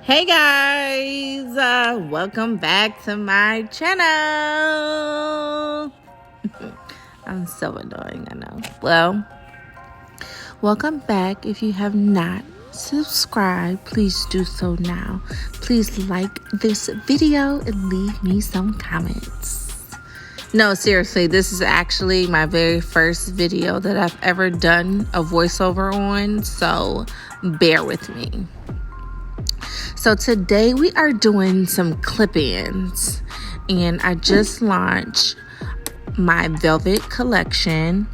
Hey guys, welcome back to my channel. I'm so annoying, I know. Well, welcome back. If you have not subscribed, please do so now. Please like this video and leave me some comments. No, seriously, this is actually my very first video that I've ever done a voiceover on, so bear with me. So today we are doing some clip-ins, and I just launched my Velvet collection,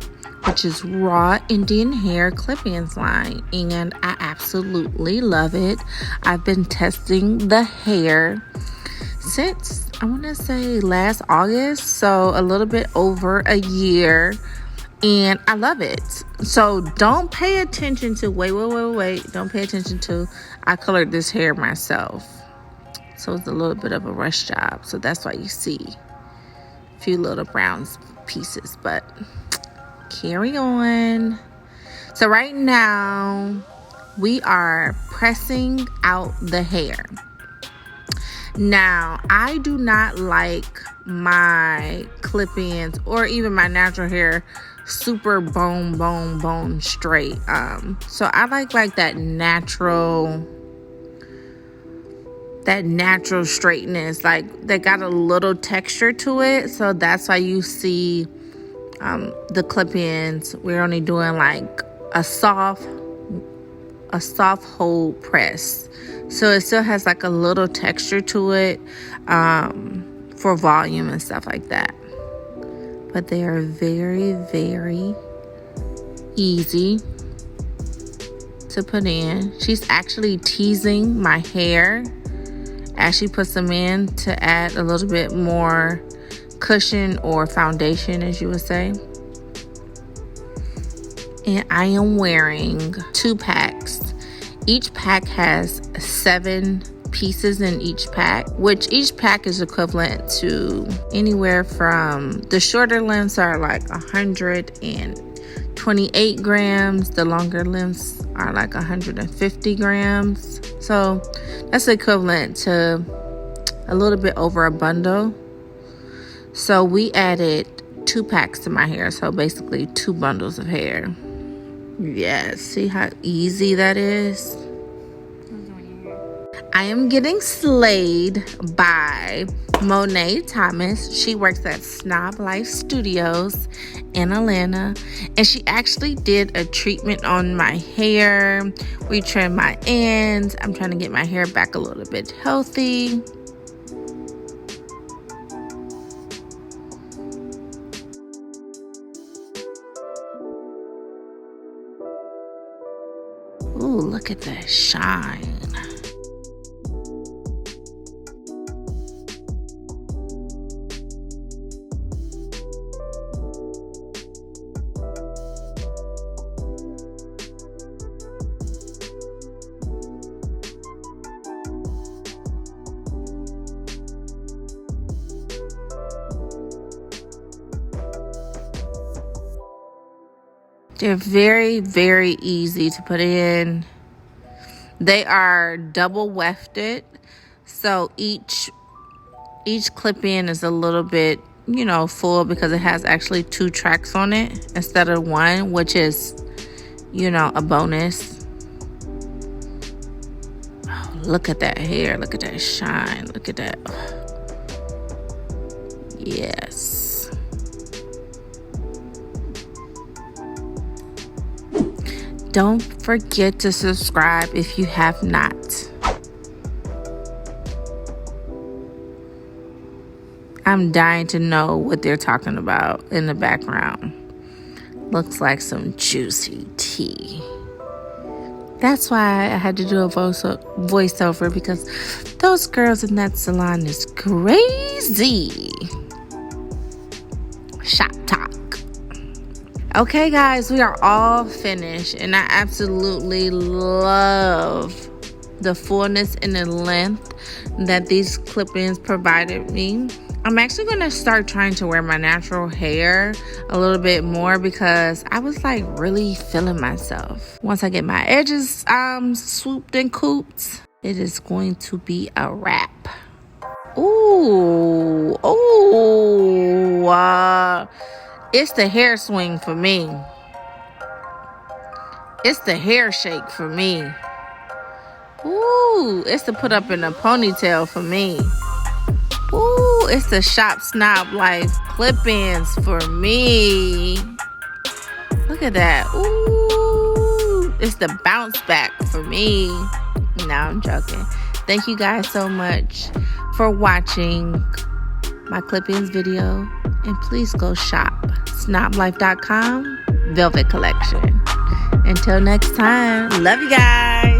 which is raw Indian hair clip-ins line, and I absolutely love it. I've been testing the hair since I want to say last August, so a little bit over a year, and I love it. So don't pay attention to wait, don't pay attention to I colored this hair myself, so it's a little bit of a rush job, so that's why you see a few little brown pieces, but carry on. So right now we are pressing out the hair. Now, I do not like my clip-ins or even my natural hair super bone straight. So I like that natural straightness, like they got a little texture to it. So that's why you see the clip-ins, we're only doing like a soft hold press. So it still has like a little texture to it for volume and stuff like that. But they are very, very easy to put in. She's actually teasing my hair as she puts them in to add a little bit more cushion or foundation, as you would say. And I am wearing 2 packs. Each pack has 7 pieces in each pack, which each pack is equivalent to anywhere from, the shorter lengths are like 128 grams, the longer lengths are like 150 grams. So that's equivalent to a little bit over a bundle. So we added 2 packs to my hair, so basically 2 bundles of hair. Yes, see how easy that is? I am getting slayed by Monet Thomas. She works at Snob Life Studios in Atlanta, and she actually did a treatment on my hair. We trimmed my ends. I'm trying to get my hair back a little bit healthy. Ooh, look at that shine. They're very, very easy to put in. They are double wefted, so each clip-in is a little bit, full because it has actually 2 tracks on it instead of 1, which is, a bonus. Oh, look at that hair. Look at that shine. Look at that. Yes. Don't forget to subscribe if you have not. I'm dying to know what they're talking about in the background. Looks like some juicy tea. That's why I had to do a voiceover, because those girls in that salon is crazy. Shop talk. Okay guys, we are all finished, and I absolutely love the fullness and the length that these clip-ins provided me. I'm actually going to start trying to wear my natural hair a little bit more, because I was really feeling myself once I get my edges swooped and cooped. it is going to be a wrap. Ooh, ooh, it's the hair swing for me. It's the hair shake for me. Ooh, it's the put up in a ponytail for me. Ooh, it's the shop Snob Life clip-ins for me. Look at that. Ooh, it's the bounce back for me. No, I'm joking. Thank you guys so much for watching my clip-ins video. And please go shop snoblife.com Velvet Collection. Until next time, love you guys.